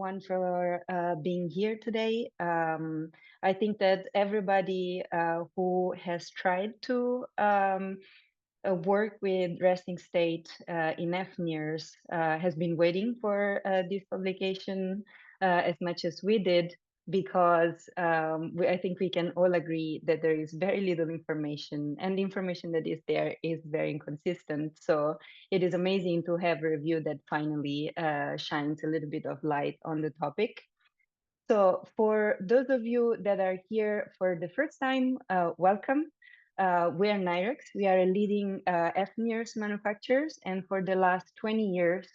everyone for being here today. I think that everybody who has tried to work with resting state in fNIRS has been waiting for this publication as much as we did, because I think we can all agree that there is very little information, and the information that is there is very inconsistent. So it is amazing to have a review that finally shines a little bit of light on the topic. So for those of you that are here for the first time, welcome. We are NIRx. We are a leading fNIRS manufacturers, and for the last 20 years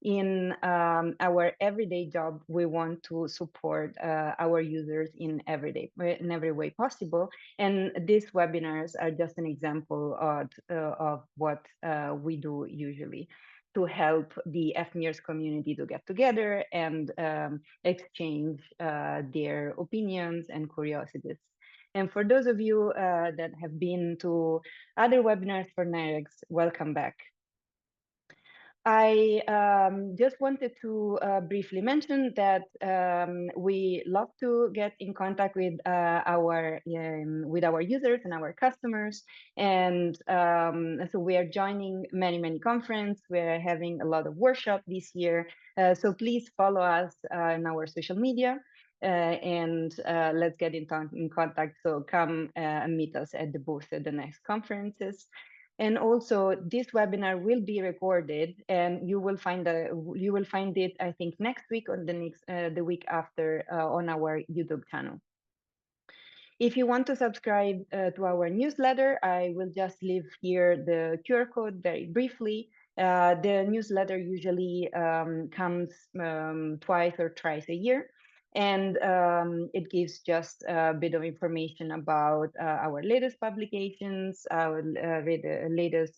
in our everyday job, we want to support our users in every way possible. And these webinars are just an example of what we do usually to help the fNIRS community to get together and exchange their opinions and curiosities. And for those of you that have been to other webinars for NIRx, welcome back. I just wanted to briefly mention that we love to get in contact with our users and our customers, and so we are joining many conferences. We're having a lot of workshops this year, so please follow us on our social media. And let's get in contact. So come and meet us at the booth at the next conferences. And also, this webinar will be recorded, and you will find it, I think, next week or the week after on our YouTube channel. If you want to subscribe to our newsletter, I will just leave here the QR code very briefly. The newsletter usually comes twice or thrice a year. And it gives just a bit of information about our latest publications, our latest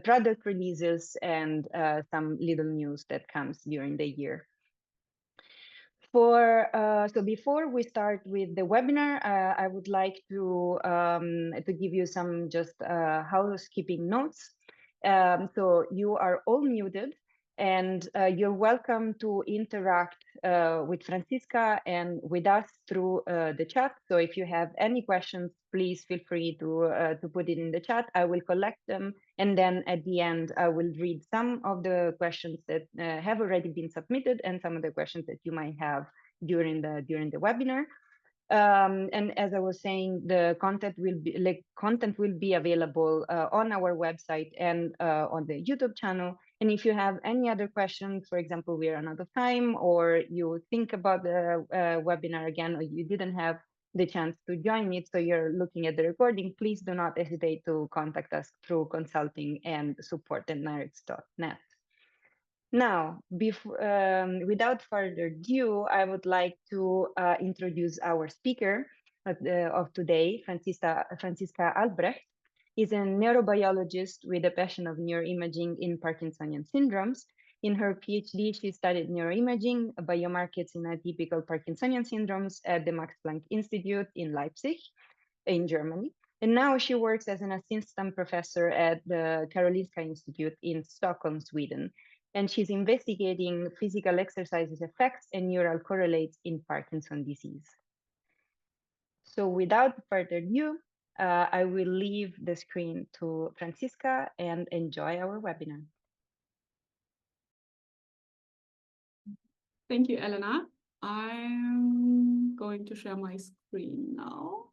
product releases, and some little news that comes during the year. So before we start with the webinar, I would like to give you some just housekeeping notes. So you are all muted, and you're welcome to interact with Francisca and with us through the chat. So if you have any questions, please feel free to put it in the chat. I will collect them, and then at the end, I will read some of the questions that have already been submitted and some of the questions that you might have during the webinar. And as I was saying, the content will be available on our website and on the YouTube channel. And if you have any other questions, for example, we are out of time, or you think about the webinar again, or you didn't have the chance to join it, so you're looking at the recording, please do not hesitate to contact us through consulting and support@nirx.net. Now, without further ado, I would like to introduce our speaker of today, Francisca Albrecht. Is a neurobiologist with a passion of neuroimaging in Parkinsonian syndromes. In her PhD, she studied neuroimaging, biomarkers in atypical Parkinsonian syndromes at the Max Planck Institute in Leipzig, in Germany. And now she works as an assistant professor at the Karolinska Institute in Stockholm, Sweden. And she's investigating physical exercises effects and neural correlates in Parkinson's disease. So without further ado, I will leave the screen to Francisca and enjoy our webinar. Thank you, Elena. I'm going to share my screen now.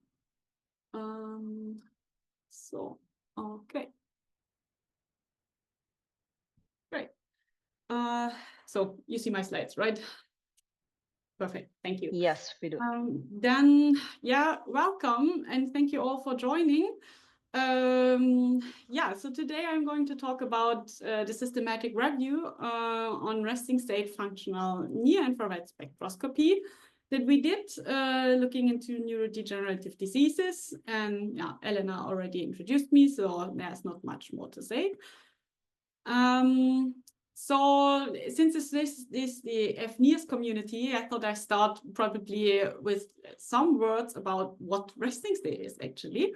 Okay. Great. So you see my slides, right? Perfect. Thank you. Yes, we do. Then, yeah, welcome, and thank you all for joining. So today I'm going to talk about the systematic review on resting state functional near-infrared spectroscopy that we did looking into neurodegenerative diseases. And yeah, Elena already introduced me, so there's not much more to say. So since this is the fNIRS community, I thought I'd start probably with some words about what resting state is actually.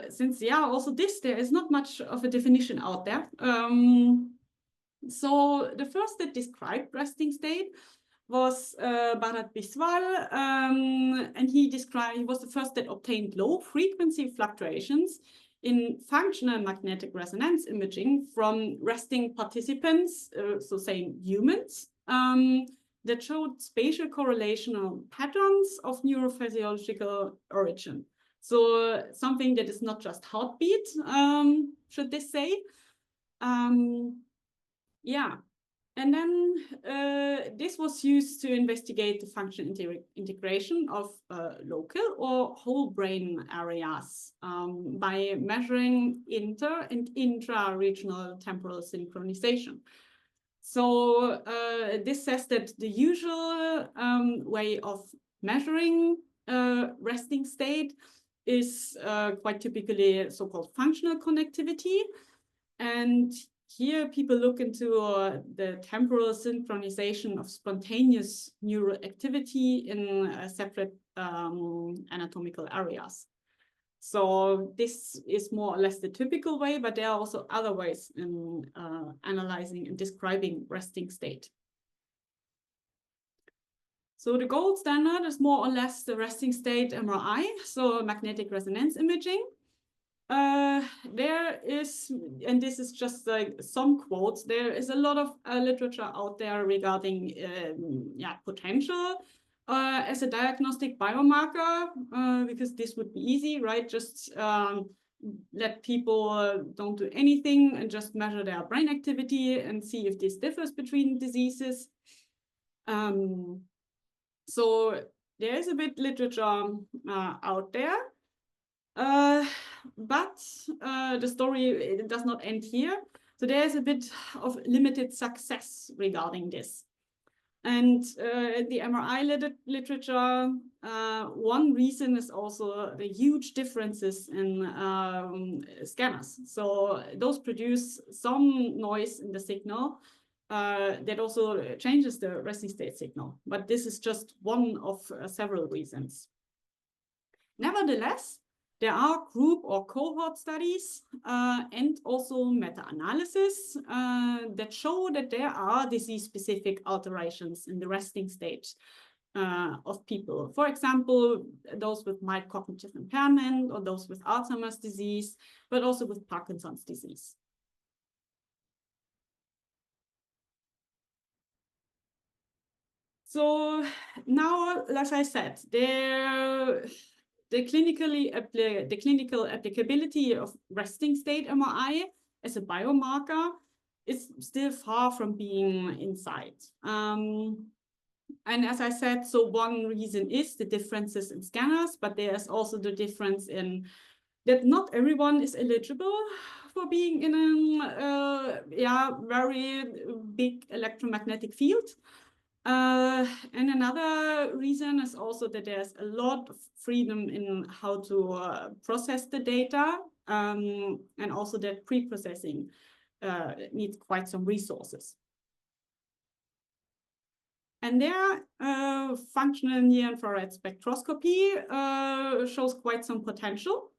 Since, yeah, also there is not much of a definition out there. So the first that described resting state was Bharat Biswal, and he was the first that obtained low frequency fluctuations in functional magnetic resonance imaging from resting participants, so say humans, that showed spatial correlational patterns of neurophysiological origin. So something that is not just heartbeat, should they say. Yeah. And then this was used to investigate the function integration of local or whole brain areas by measuring inter and intra-regional temporal synchronization. So this says that the usual way of measuring resting state is quite typically so-called functional connectivity. And here people look into the temporal synchronization of spontaneous neural activity in separate anatomical areas. So this is more or less the typical way, but there are also other ways in analyzing and describing resting state. So the gold standard is more or less the resting state MRI, so magnetic resonance imaging. There is, and this is just like some quotes, there is a lot of literature out there regarding potential as a diagnostic biomarker, because this would be easy, right? Just let people don't do anything and just measure their brain activity and see if this differs between diseases. So there is a bit literature out there. But the story does not end here. So there's a bit of limited success regarding this. And the MRI literature, one reason is also the huge differences in scanners. So those produce some noise in the signal that also changes the resting state signal. But this is just one of several reasons. Nevertheless, there are group or cohort studies and also meta-analysis that show that there are disease-specific alterations in the resting state of people. For example, those with mild cognitive impairment or those with Alzheimer's disease, but also with Parkinson's disease. So now, as I said, the clinical applicability of resting state MRI as a biomarker is still far from being in sight. And as I said, so one reason is the differences in scanners, but there's also the difference in that not everyone is eligible for being in a very big electromagnetic field. And another reason is also that there's a lot of freedom in how to process the data, and also that pre-processing needs quite some resources. And there, functional near-infrared spectroscopy shows quite some potential.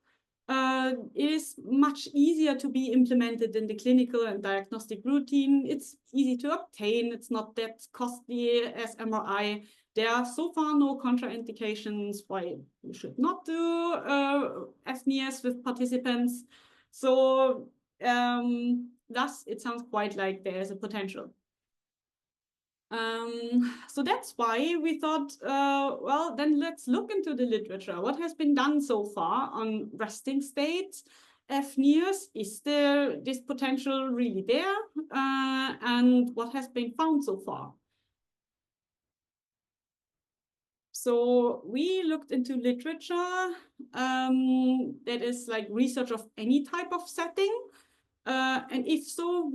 It is much easier to be implemented in the clinical and diagnostic routine. It's easy to obtain. It's not that costly as MRI. There are so far no contraindications why you should not do fNIRS with participants. So thus, it sounds quite like there is a potential. So that's why we thought, well, then let's look into the literature. What has been done so far on resting states, fNIRS? Is there this potential really there? And what has been found so far? So we looked into literature that is like research of any type of setting. And if so,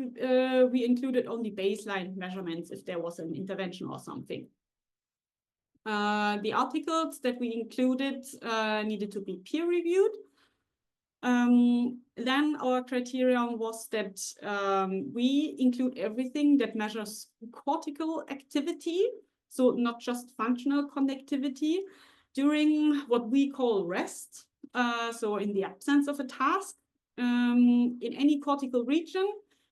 we included only baseline measurements if there was an intervention or something. The articles that we included needed to be peer-reviewed. Then our criterion was that we include everything that measures cortical activity, so not just functional connectivity, during what we call rest, so in the absence of a task. In any cortical region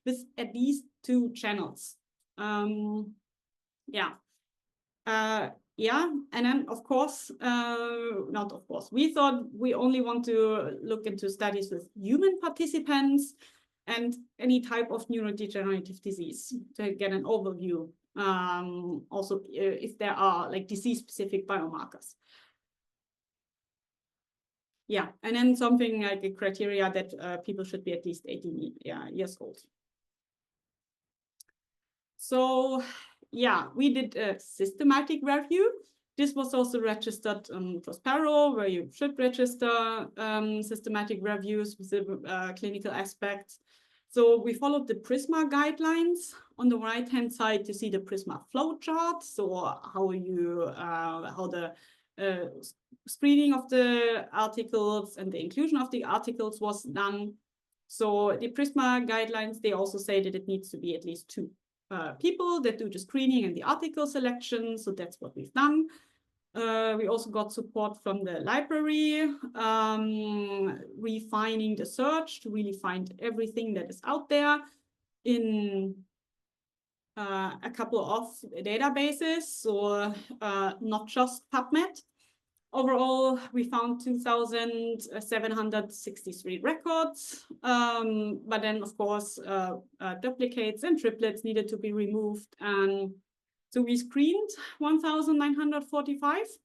with at least 2 channels. Yeah. Yeah, and then of course, not of course, we thought we only want to look into studies with human participants and any type of neurodegenerative disease to get an overview. Also, if there are like disease-specific biomarkers. Yeah, and then something like a criteria that people should be at least 18 years old. So yeah, we did a systematic review. This was also registered on Prospero, where you should register systematic reviews with the clinical aspects. So we followed the PRISMA guidelines. On the right-hand side, you see the PRISMA flowchart. So how the screening of the articles and the inclusion of the articles was done. So the PRISMA guidelines, they also say that it needs to be at least 2 people that do the screening and the article selection. So that's what we've done. We also got support from the library, refining the search to really find everything that is out there in a couple of databases, so not just PubMed. Overall, we found 2,763 records, but then, of course, duplicates and triplets needed to be removed. So we screened 1,945,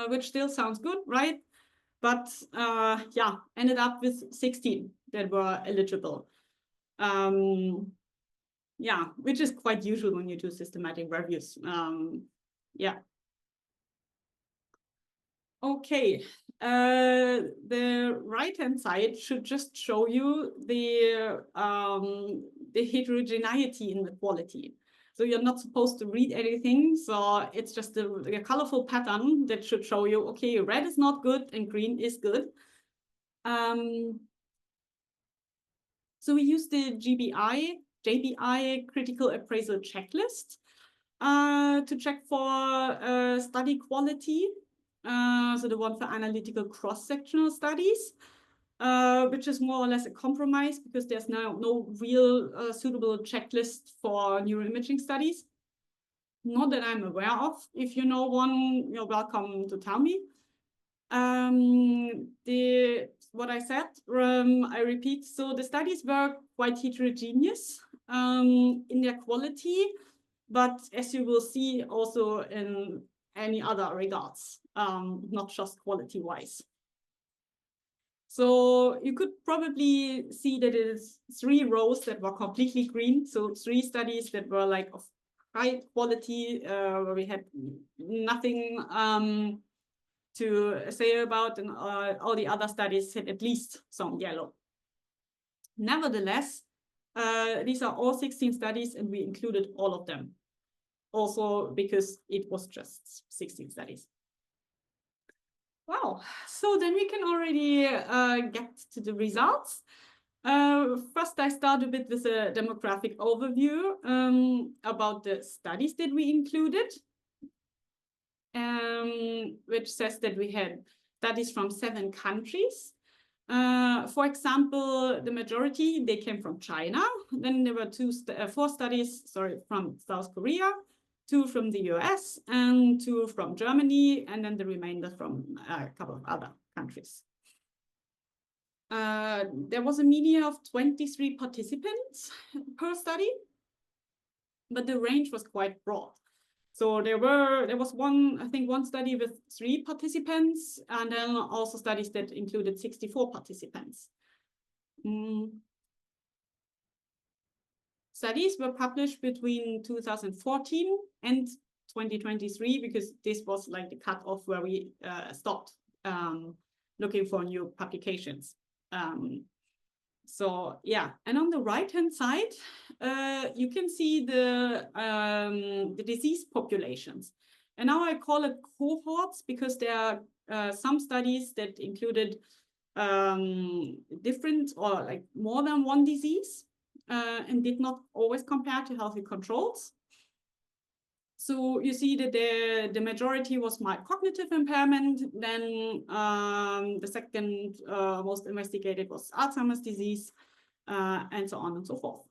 which still sounds good, right? But yeah, ended up with 16 that were eligible. Yeah, which is quite usual when you do systematic reviews. Yeah. Okay, the right-hand side should just show you the heterogeneity in the quality. So you're not supposed to read anything. So it's just a colorful pattern that should show you, okay, red is not good and green is good. So we use the JBI critical appraisal checklist to check for study quality. So the one for analytical cross-sectional studies, which is more or less a compromise because there's no real suitable checklist for neuroimaging studies. Not that I'm aware of. If you know one, you're welcome to tell me. What I said, I repeat, so the studies were quite heterogeneous in their quality, but as you will see also in any other regards, not just quality-wise. So you could probably see that it is 3 rows that were completely green. So 3 studies that were like of high quality, where we had nothing to say about, and all the other studies had at least some yellow. Nevertheless, these are all 16 studies, and we included all of them. Also because it was just 16 studies. Wow, so then we can already get to the results. First, I start a bit with a demographic overview about the studies that we included, which says that we had studies from 7 countries. For example, the majority, they came from China. Then there were 4 studies, from South Korea, 2 from the US, and 2 from Germany, and then the remainder from a couple of other countries. There was a median of 23 participants per study, but the range was quite broad. So there was one study with 3 participants, and then also studies that included 64 participants. Studies were published between 2014 and 2023, because this was like the cutoff where we stopped looking for new publications. So yeah, and on the right-hand side, you can see the disease populations. And now I call it cohorts because there are some studies that included different or like more than one disease and did not always compare to healthy controls. So you see that the majority was mild cognitive impairment. Then the second most investigated was Alzheimer's disease, and so on and so forth.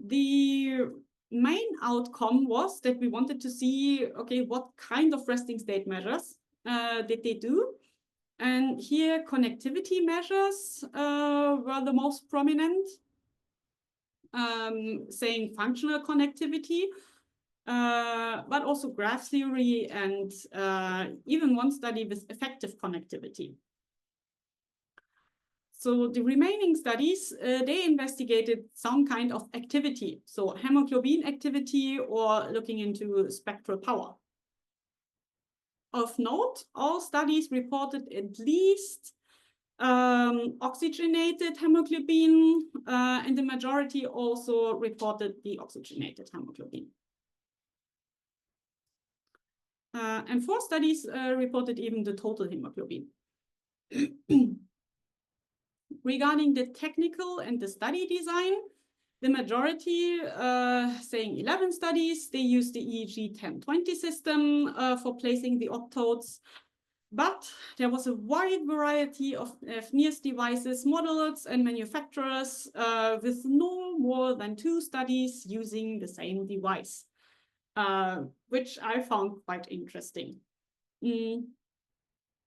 the main outcome was that we wanted to see, okay, what kind of resting state measures did they do? And here connectivity measures were the most prominent, saying functional connectivity, but also graph theory and even one study with effective connectivity. So the remaining studies, they investigated some kind of activity, so hemoglobin activity or looking into spectral power. Of note, all studies reported at least oxygenated hemoglobin, and the majority also reported deoxygenated hemoglobin. And 4 studies reported even the total hemoglobin. Regarding the technical and the study design, the majority, saying 11 studies, they used the EEG 1020 system for placing the optodes. But there was a wide variety of fNIRS devices, models, and manufacturers with no more than 2 studies using the same device, which I found quite interesting.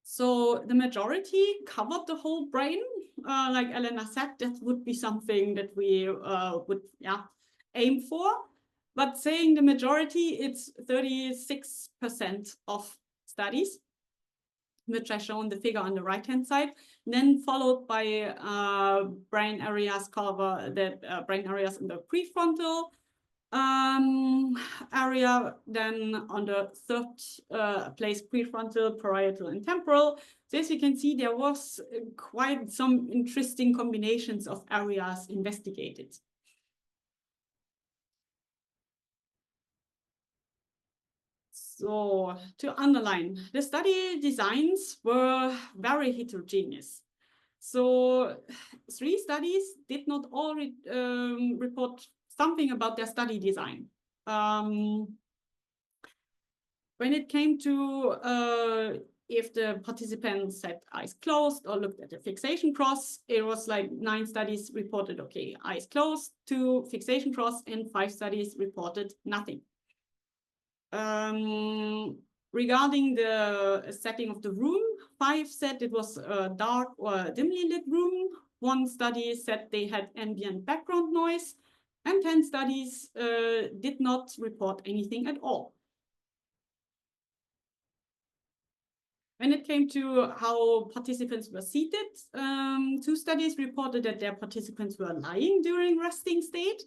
So the majority covered the whole brain. Like Elena said, that would be something that we would aim for. But saying the majority, it's 36% of studies, which I show in the figure on the right-hand side, then followed by brain areas brain areas in the prefrontal area, then on the third place, prefrontal, parietal, and temporal. So as you can see, there was quite some interesting combinations of areas investigated. So to underline, the study designs were very heterogeneous. So 3 studies did not all report something about their study design. When it came to if the participants had eyes closed or looked at the fixation cross, it was like 9 studies reported, okay, eyes closed, 2 fixation cross, and 5 studies reported nothing. Regarding the setting of the room, 5 said it was a dark or dimly lit room. 1 study said they had ambient background noise, and 10 studies did not report anything at all. When it came to how participants were seated, 2 studies reported that their participants were lying during resting state.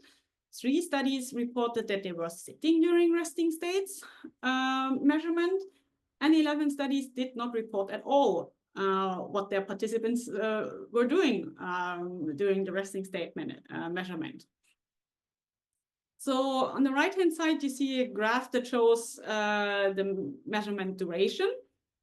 3 studies reported that they were sitting during resting states measurement, and 11 studies did not report at all what their participants were doing during the resting state measurement. So on the right-hand side, you see a graph that shows the measurement duration.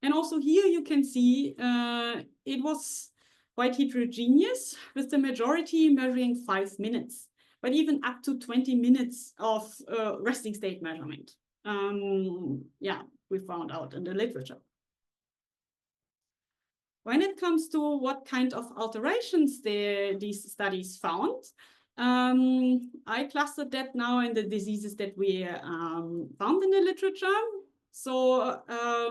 And also here you can see it was quite heterogeneous, with the majority measuring 5 minutes, but even up to 20 minutes of resting state measurement. We found out in the literature. When it comes to what kind of alterations these studies found, I clustered that now in the diseases that we found in the literature. So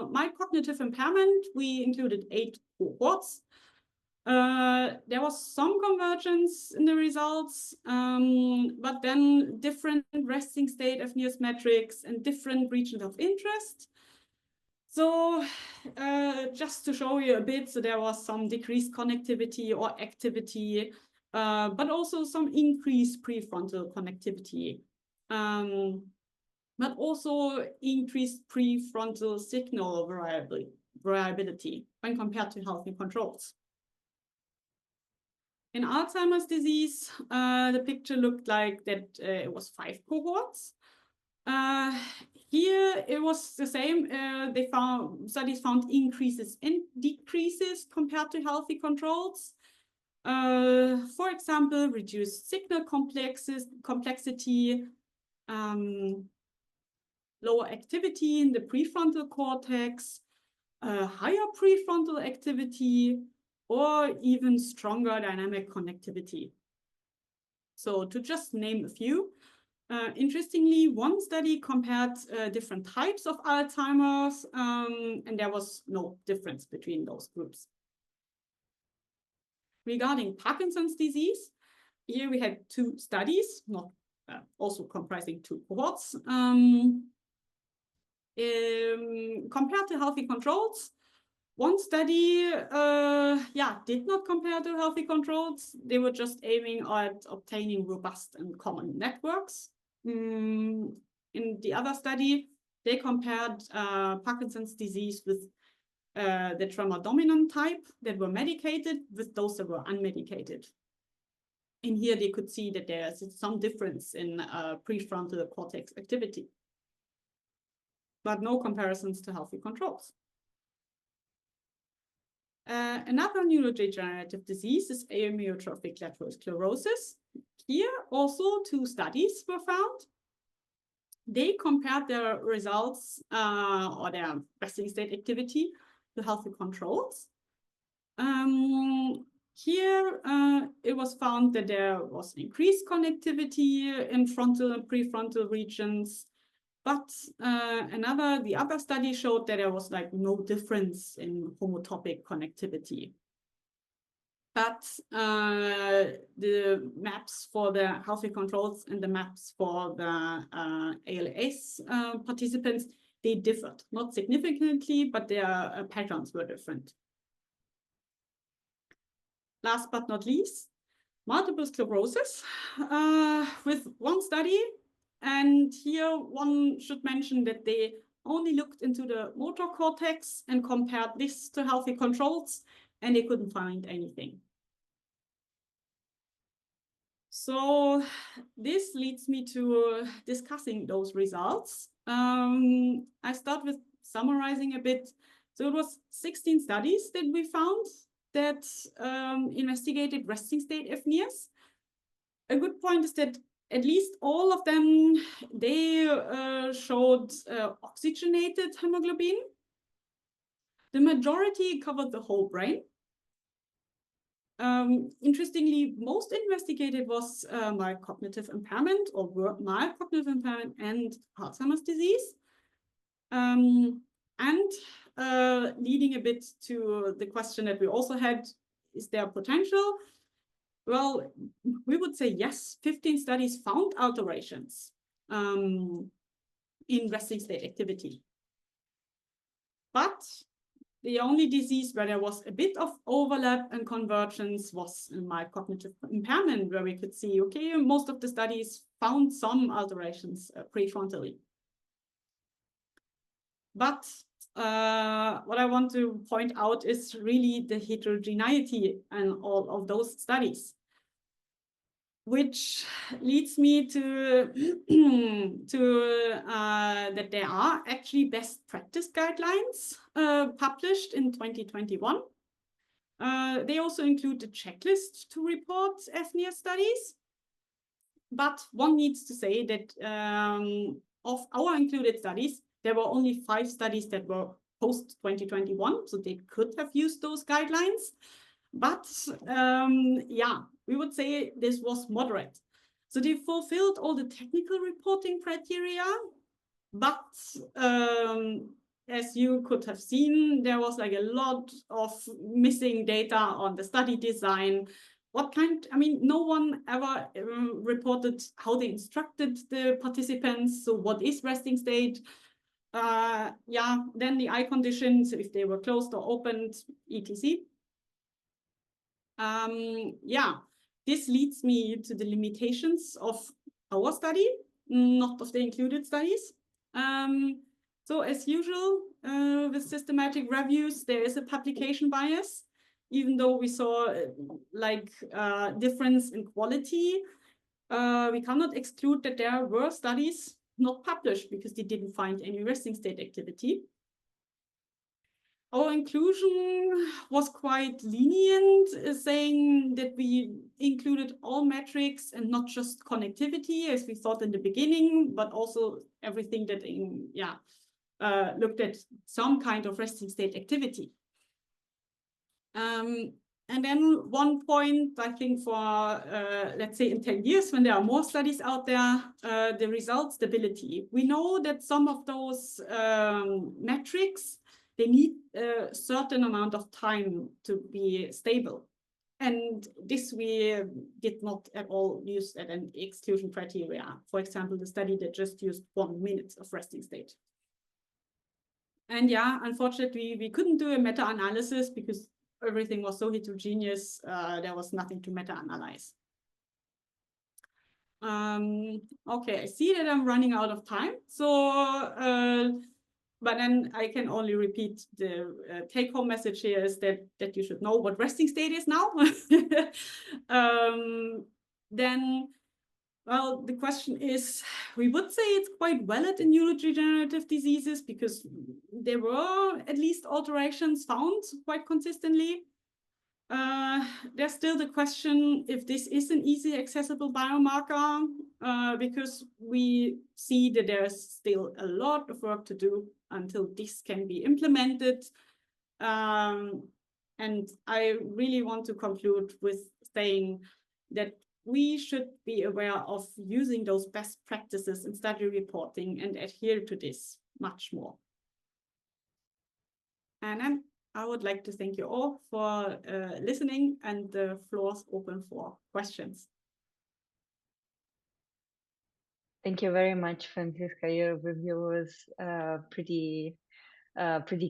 my cognitive impairment, we included 8 cohorts. There was some convergence in the results, but then different resting state fNIRS metrics and different regions of interest. So just to show you a bit, so there was some decreased connectivity or activity, but also some increased prefrontal connectivity, but also increased prefrontal signal variability when compared to healthy controls. In Alzheimer's disease, the picture looked like that it was 5 cohorts. Here it was the same. Studies found increases and decreases compared to healthy controls. For example, reduced signal complexity, lower activity in the prefrontal cortex, higher prefrontal activity, or even stronger dynamic connectivity. So to just name a few, Interestingly, one study compared different types of Alzheimer's, and there was no difference between those groups. Regarding Parkinson's disease, here we had 2 studies, not also comprising 2 cohorts. Compared to healthy controls, one study did not compare to healthy controls. They were just aiming at obtaining robust and common networks. In the other study, they compared Parkinson's disease with the tremor dominant type that were medicated with those that were unmedicated. And here they could see that there's some difference in prefrontal cortex activity, but no comparisons to healthy controls. Another neurodegenerative disease is amyotrophic lateral sclerosis. Here also 2 studies were found. They compared their results or their resting state activity to healthy controls. Here it was found that there was increased connectivity in frontal and prefrontal regions. But the other study showed that there was like no difference in homotopic connectivity. But the maps for the healthy controls and the maps for the ALS participants, they differed, not significantly, but their patterns were different. Last but not least, multiple sclerosis with one study. And here one should mention that they only looked into the motor cortex and compared this to healthy controls, and they couldn't find anything. So this leads me to discussing those results. I start with summarizing a bit. So it was 16 studies that we found that investigated resting state fNIRS. A good point is that at least all of them, they showed oxygenated hemoglobin. The majority covered the whole brain. Interestingly, most investigated was mild cognitive impairment or mild cognitive impairment and Alzheimer's disease. Leading a bit to the question that we also had, is there potential? Well, we would say yes, 15 studies found alterations in resting state activity. But the only disease where there was a bit of overlap and convergence was in mild cognitive impairment, where we could see, okay, most of the studies found some alterations prefrontally. But what I want to point out is really the heterogeneity in all of those studies, which leads me to, that there are actually best practice guidelines published in 2021. They also include a checklist to report fNIRS studies. But one needs to say that of our included studies, there were only 5 studies that were post-2021, so they could have used those guidelines. But we would say this was moderate. So they fulfilled all the technical reporting criteria, but as you could have seen, there was like a lot of missing data on the study design. No one ever reported how they instructed the participants. So what is resting state? Then the eye conditions, if they were closed or opened, etc. This leads me to the limitations of our study, not of the included studies. So as usual, with systematic reviews, there is a publication bias. Even though we saw difference in quality, we cannot exclude that there were studies not published because they didn't find any resting state activity. Our inclusion was quite lenient, saying that we included all metrics and not just connectivity, as we thought in the beginning, but also everything that looked at some kind of resting state activity. And then one point, I think for, let's say in 10 years, when there are more studies out there, the result stability. We know that some of those metrics, they need a certain amount of time to be stable. And this we did not at all use as an exclusion criteria. For example, the study that just used 1 minute of resting state. And yeah, unfortunately, we couldn't do a meta-analysis because everything was so heterogeneous, there was nothing to meta-analyze. Okay, I see that I'm running out of time. So, but then I can only repeat the take-home message here is that you should know what resting state is now. Then, well, the question is, we would say it's quite valid in neurodegenerative diseases because there were at least alterations found quite consistently. There's still the question if this is an easy accessible biomarker, because we see that there's still a lot of work to do until this can be implemented. And I really want to conclude with saying that we should be aware of using those best practices in study reporting and adhere to this much more. And then I would like to thank you all for listening, and the floor is open for questions. Thank you very much, Franziska. Your review was pretty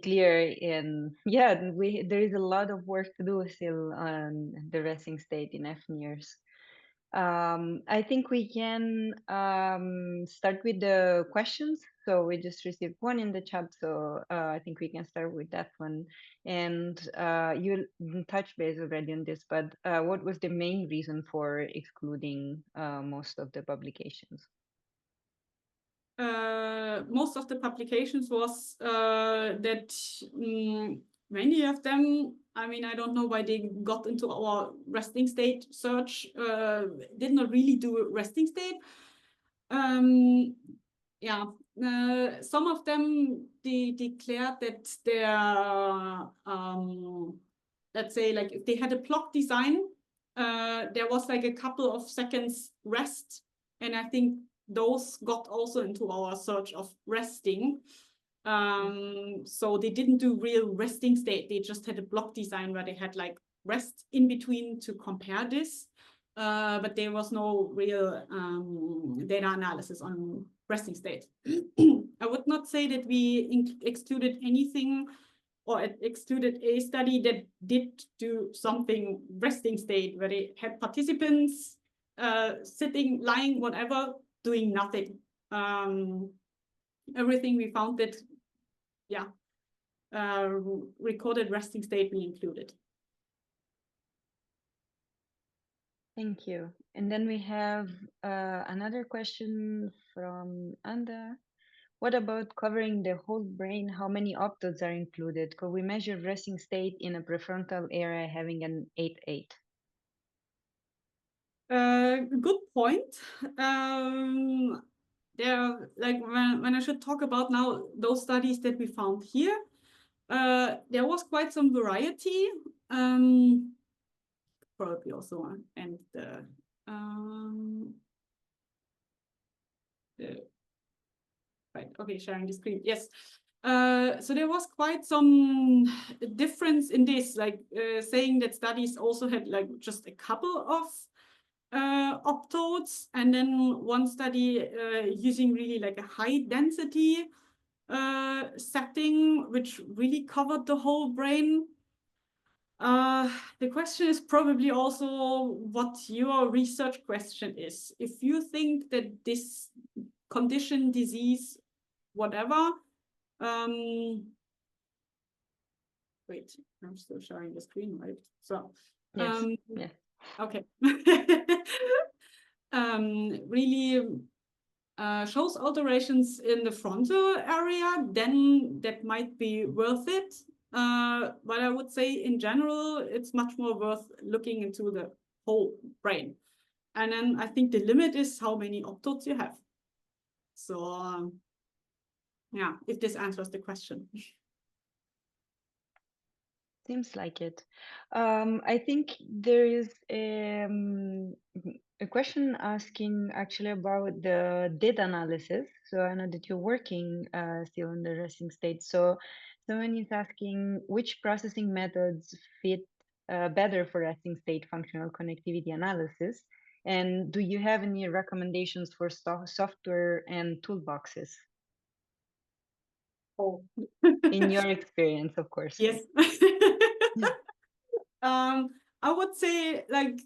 clear. And yeah, there is a lot of work to do still on the resting state in fNIRS. I think we can start with the questions. So we just received one in the chat, so I think we can start with that one. And you touched base already on this, but what was the main reason for excluding most of the publications? Most of the publications was that many of them, I mean, I don't know why they got into our resting state search, did not really do resting state. Yeah, some of them they declared that their let's say like if they had a block design, there was like a couple of seconds rest, and I think those got also into our search of resting. So they didn't do real resting state. They just had a block design where they had like rest in between to compare this. But there was no real data analysis on resting state. I would not say that we excluded anything or excluded a study that did do something resting state where they had participants sitting, lying, whatever, doing nothing. Everything we found that, yeah, recorded resting state we included. Thank you. And then we have another question from Anda. What about covering the whole brain? How many optodes are included? Could we measure resting state in a prefrontal area having an 8-8? Good point. There, like when I should talk about now those studies that we found here, there was quite some variety. Probably also, and the right, okay, sharing the screen. Yes. So there was quite some difference in this, like saying that studies also had like just a couple of optodes, and then one study using really like a high density setting, which really covered the whole brain. The question is probably also what your research question is. If you think that this condition, disease, whatever, wait, I'm still sharing the screen, right? So, Yes. Yeah. Okay. Really shows alterations in the frontal area, then that might be worth it. But I would say in general, it's much more worth looking into the whole brain. And then I think the limit is how many optodes you have. So yeah, if this answers the question. Seems like it. I think there is a question asking actually about the data analysis. So I know that you're working still in the resting state. So someone is asking which processing methods fit better for resting state functional connectivity analysis, and do you have any recommendations for software and toolboxes Oh, in your experience, of course? yes. I would say, like,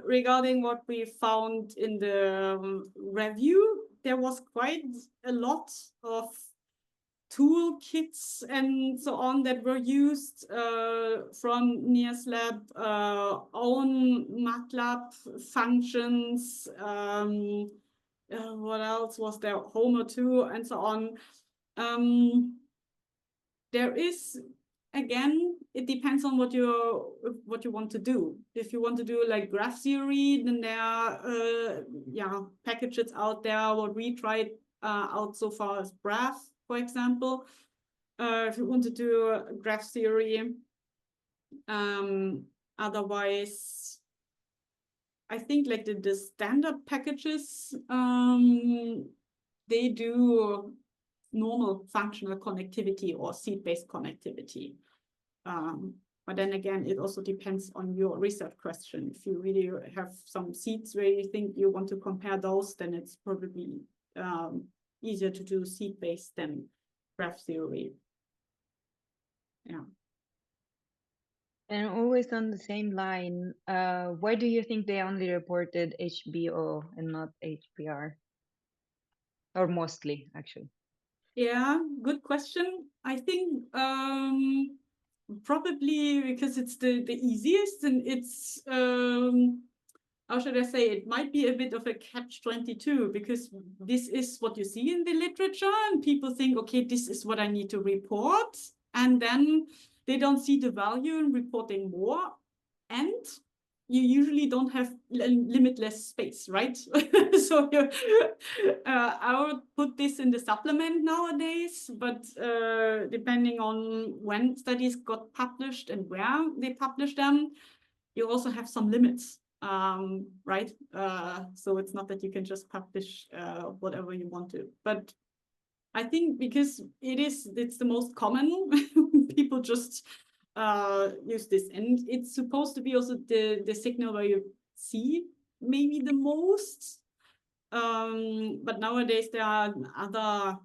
regarding what we found in the review, there was quite a lot of toolkits and so on that were used from NIRS Lab, own MATLAB functions. What else was there? Homer 2 and so on. There is, again, it depends on what you want to do. If you want to do like graph theory, then there are packages out there. What we tried out so far is Graph, for example. If you want to do graph theory, otherwise, I think like the standard packages, they do normal functional connectivity or seed-based connectivity. But then again, it also depends on your research question. If you really have some seeds where you think you want to compare those, then it's probably easier to do seed-based than graph theory. Yeah. And always on the same line, why do you think they only reported HBO and not HBR? Or mostly, actually. Yeah, good question. I think probably because it's the easiest, and it's how should I say, it might be a bit of a catch-22, because this is what you see in the literature and people think, okay, this is what I need to report, and then they don't see the value in reporting more, and you usually don't have limitless space, right? So I would put this in the supplement nowadays, but depending on when studies got published and where they published them, you also have some limits, right? So it's not that you can just publish whatever you want to. But I think because it's the most common, people just use this, and it's supposed to be also the signal where you see maybe the most. But nowadays there are other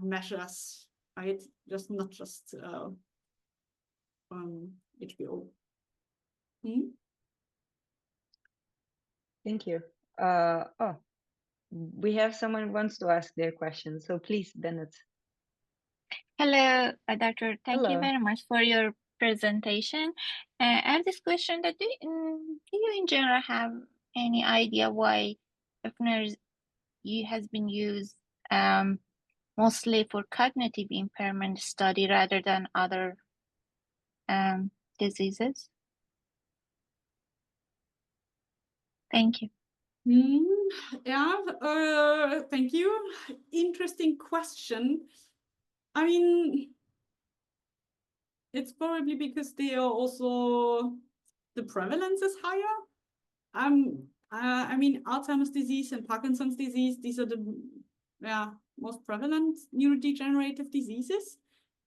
measures, right? Not just HBO. Thank you. We have someone who wants to ask their question. So please, Bennett. Hello, Doctor. Thank you Hello. very much for your presentation. I have this question that do you in general have any idea why fNIRS has been used mostly for cognitive impairment study rather than other diseases? Thank you. Yeah, thank you. Interesting question. I mean, it's probably because they are also, the prevalence is higher. I mean, Alzheimer's disease and Parkinson's disease, these are the most prevalent neurodegenerative diseases.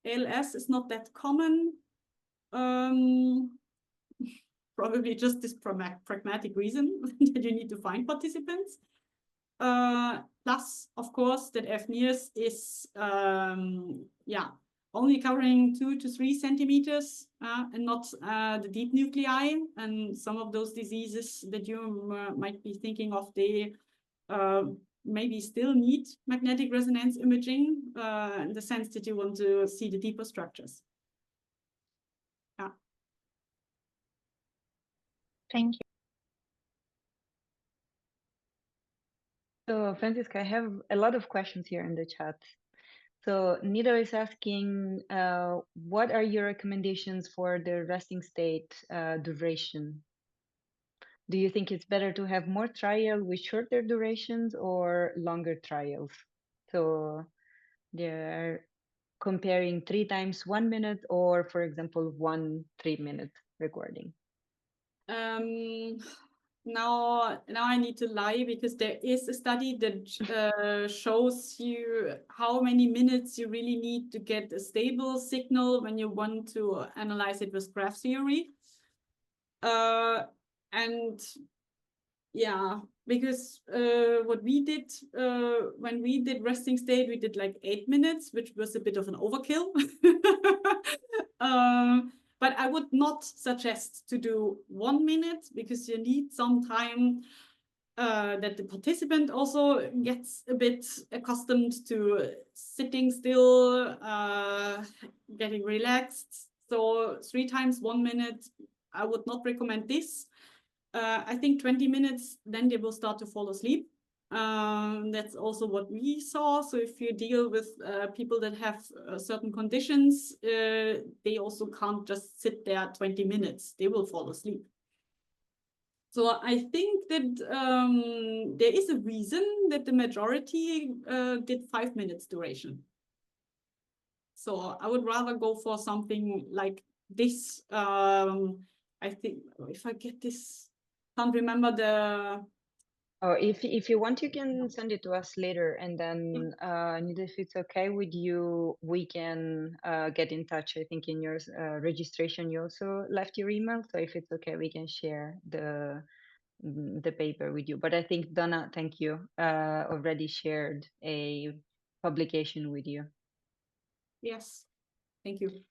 ALS is not that common. Probably just this pragmatic reason that you need to find participants. Plus, of course, that fNIRS is only covering 2 to 3 centimeters and not the deep nuclei. And some of those diseases that you might be thinking of, they maybe still need magnetic resonance imaging in the sense that you want to see the deeper structures. Yeah. Thank you. So, Francisca, I have a lot of questions here in the chat. So, Nido is asking, what are your recommendations for the resting state duration? Do you think it's better to have more trial with shorter durations or longer trials? So, there comparing 3 times 1 minute or, for example, 1 3-minute recording? Now I need to lie, because there is a study that shows you how many minutes you really need to get a stable signal when you want to analyze it with graph theory. And yeah, because what we did when we did resting state, we did like 8 minutes, which was a bit of an overkill. But I would not suggest to do 1 minute, because you need some time that the participant also gets a bit accustomed to sitting still, getting relaxed. So 3 times 1 minute, I would not recommend this. I think 20 minutes, then they will start to fall asleep. That's also what we saw. So if you deal with people that have certain conditions, they also can't just sit there 20 minutes. They will fall asleep. So I think that there is a reason that the majority did 5 minutes duration. So I would rather go for something like this. I think if I get this, can't remember the. Oh, if you want, you can send it to us later, and then Nida, if it's okay with you, we can get in touch. I think in your registration you also left your email, so if it's okay, we can share the paper with you. But I think Donna, thank you, already shared a publication with you. Yes, thank you.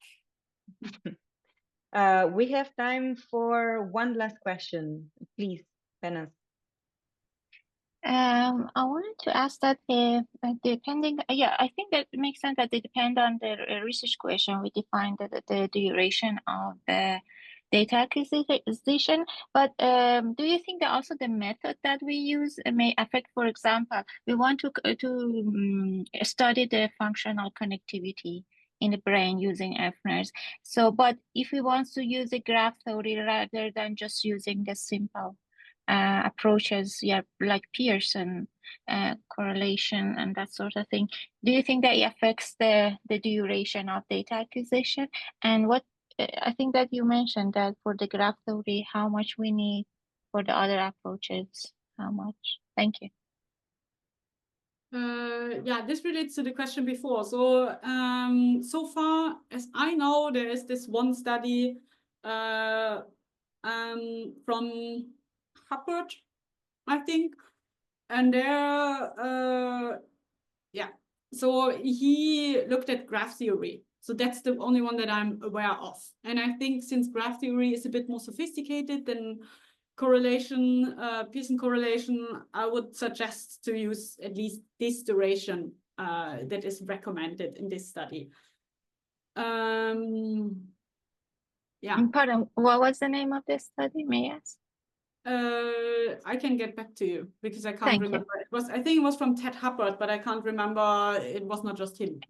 We have time for one last question, please, Penas. I wanted to ask that depending, I think that makes sense that it depends on the research question. We define the duration of the data acquisition, but do you think that also the method that we use may affect? For example, we want to study the functional connectivity in the brain using fNIRS. So, but if we want to use a graph theory rather than just using the simple approaches, like Pearson correlation and that sort of thing, do you think that it affects the duration of data acquisition? And what I think that you mentioned that for the graph theory, how much we need for the other approaches, how much? Thank you. Yeah, this relates to the question before. So, so far as I know, there is this one study from Hubbard, I think, and there, yeah. So he looked at graph theory. So that's the only one that I'm aware of. And I think since graph theory is a bit more sophisticated than correlation, Pearson correlation, I would suggest to use at least this duration that is recommended in this study. Yeah. Pardon, what was the name of this study, may I ask? I can get back to you because I can't Thank remember. I think it was from Ted Hubbard, but I can't remember. It was not just him.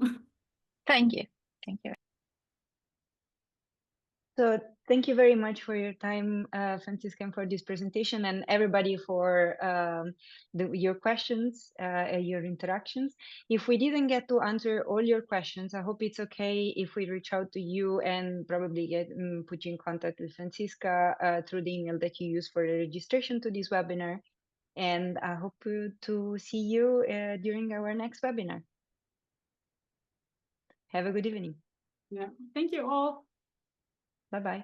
Thank you. Thank you. So thank you very much for your time, Franziska, and for this presentation, and everybody for your questions, your interactions. If we didn't get to answer all your questions, I hope it's okay if we reach out to you and probably get put you in contact with Franziska through the email that you use for the registration to this webinar. And I hope to see you during our next webinar. Have a good evening. Yeah. Thank you all. Bye-bye.